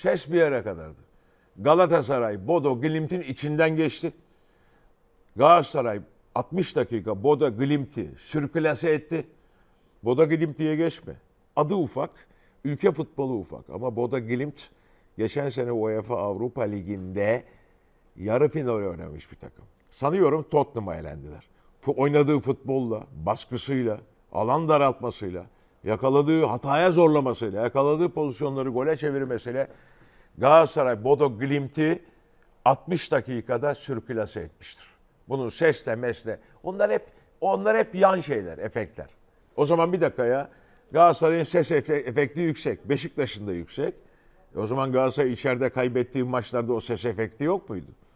Ses bir yere kadardı. Galatasaray, Bodo, Glimt'in içinden geçti. Galatasaray 60 dakika Bodo, Glimt'i sürklase etti. Bodo Glimt'e geçme. Adı ufak, ülke futbolu ufak. Ama Bodo Glimt geçen sene UEFA Avrupa Ligi'nde yarı final oynamış bir takım. Sanıyorum Tottenham'a elendiler. Oynadığı futbolla, baskısıyla, alan daraltmasıyla, yakaladığı hataya zorlamasıyla, yakaladığı pozisyonları gole çevirmesiyle Galatasaray Bodo Glimt'i 60 dakikada sürklase etmiştir. Bunun sesle mesle onlar hep yan şeyler, efektler. O zaman bir dakika ya. Galatasaray'ın ses efekti yüksek. Beşiktaş'ın da yüksek. O zaman Galatasaray içeride kaybettiği maçlarda o ses efekti yok muydu?